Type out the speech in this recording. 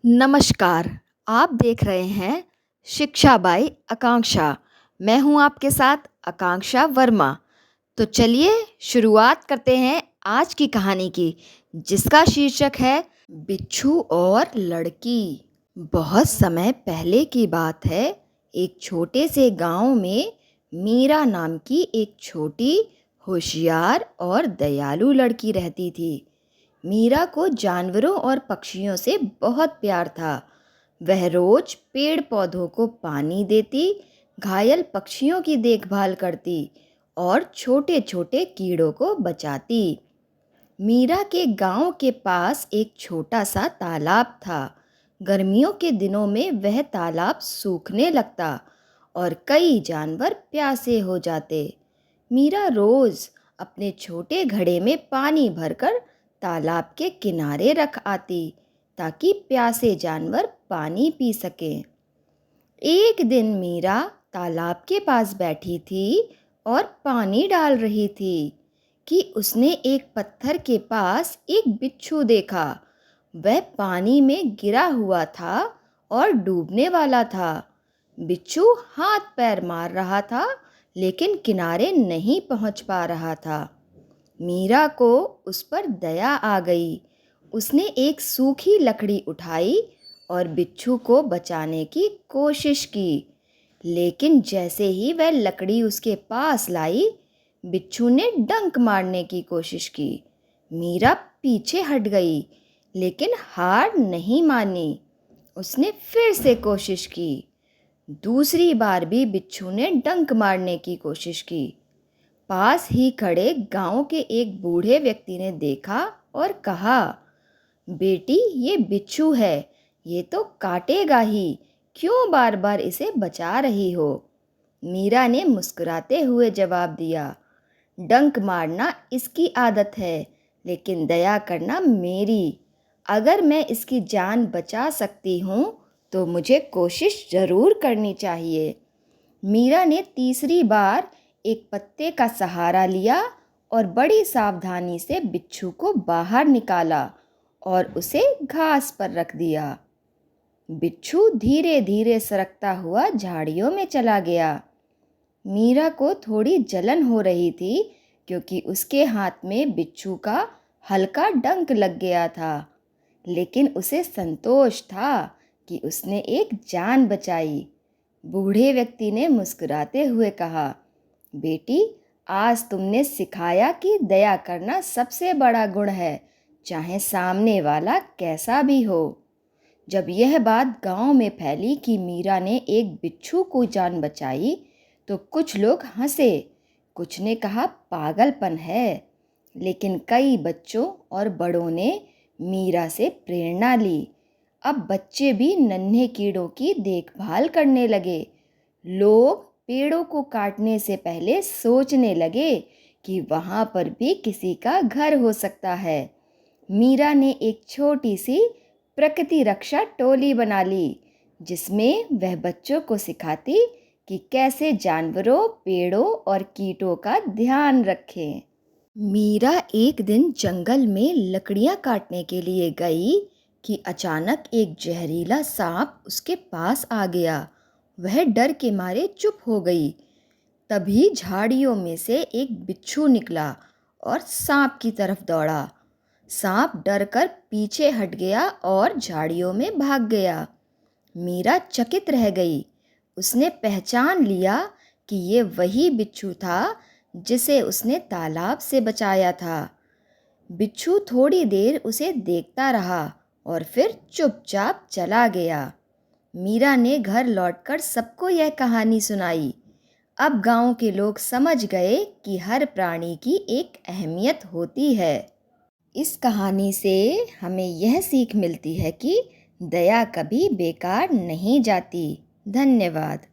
नमस्कार, आप देख रहे हैं शिक्षा बाई आकांक्षा। मैं हूं आपके साथ आकांक्षा वर्मा। तो चलिए शुरुआत करते हैं आज की कहानी की, जिसका शीर्षक है बिच्छू और लड़की। बहुत समय पहले की बात है। एक छोटे से गांव में मीरा नाम की एक छोटी, होशियार और दयालु लड़की रहती थी। मीरा को जानवरों और पक्षियों से बहुत प्यार था। वह रोज पेड़ पौधों को पानी देती, घायल पक्षियों की देखभाल करती और छोटे छोटे कीड़ों को बचाती। मीरा के गांव के पास एक छोटा सा तालाब था। गर्मियों के दिनों में वह तालाब सूखने लगता और कई जानवर प्यासे हो जाते। मीरा रोज अपने छोटे घड़े में पानी भरकर तालाब के किनारे रख आती, ताकि प्यासे जानवर पानी पी सकें। एक दिन मीरा तालाब के पास बैठी थी और पानी डाल रही थी कि उसने एक पत्थर के पास एक बिच्छू देखा। वह पानी में गिरा हुआ था और डूबने वाला था। बिच्छू हाथ पैर मार रहा था, लेकिन किनारे नहीं पहुंच पा रहा था। मीरा को उस पर दया आ गई। उसने एक सूखी लकड़ी उठाई और बिच्छू को बचाने की कोशिश की। लेकिन जैसे ही वह लकड़ी उसके पास लाई, बिच्छू ने डंक मारने की कोशिश की। मीरा पीछे हट गई, लेकिन हार नहीं मानी। उसने फिर से कोशिश की। दूसरी बार भी बिच्छू ने डंक मारने की कोशिश की। पास ही खड़े गांव के एक बूढ़े व्यक्ति ने देखा और कहा, बेटी, ये बिच्छू है, ये तो काटेगा ही, क्यों बार बार इसे बचा रही हो? मीरा ने मुस्कुराते हुए जवाब दिया, डंक मारना इसकी आदत है, लेकिन दया करना मेरी। अगर मैं इसकी जान बचा सकती हूँ तो मुझे कोशिश जरूर करनी चाहिए। मीरा ने तीसरी बार एक पत्ते का सहारा लिया और बड़ी सावधानी से बिच्छू को बाहर निकाला और उसे घास पर रख दिया। बिच्छू धीरे धीरे सरकता हुआ झाड़ियों में चला गया। मीरा को थोड़ी जलन हो रही थी, क्योंकि उसके हाथ में बिच्छू का हल्का डंक लग गया था। लेकिन उसे संतोष था कि उसने एक जान बचाई। बूढ़े व्यक्ति ने मुस्कुराते हुए कहा, बेटी, आज तुमने सिखाया कि दया करना सबसे बड़ा गुण है, चाहे सामने वाला कैसा भी हो। जब यह बात गांव में फैली कि मीरा ने एक बिच्छू को जान बचाई, तो कुछ लोग हंसे, कुछ ने कहा पागलपन है। लेकिन कई बच्चों और बड़ों ने मीरा से प्रेरणा ली। अब बच्चे भी नन्हे कीड़ों की देखभाल करने लगे। लोग पेड़ों को काटने से पहले सोचने लगे कि वहाँ पर भी किसी का घर हो सकता है। मीरा ने एक छोटी सी प्रकृति रक्षा टोली बना ली, जिसमें वह बच्चों को सिखाती कि कैसे जानवरों, पेड़ों और कीटों का ध्यान रखें। मीरा एक दिन जंगल में लकड़ियां काटने के लिए गई कि अचानक एक जहरीला सांप उसके पास आ गया। वह डर के मारे चुप हो गई। तभी झाड़ियों में से एक बिच्छू निकला और सांप की तरफ दौड़ा। सांप डरकर पीछे हट गया और झाड़ियों में भाग गया। मीरा चकित रह गई। उसने पहचान लिया कि ये वही बिच्छू था जिसे उसने तालाब से बचाया था। बिच्छू थोड़ी देर उसे देखता रहा और फिर चुपचाप चला गया। मीरा ने घर लौटकर सबको यह कहानी सुनाई। अब गांव के लोग समझ गए कि हर प्राणी की एक अहमियत होती है। इस कहानी से हमें यह सीख मिलती है कि दया कभी बेकार नहीं जाती। धन्यवाद।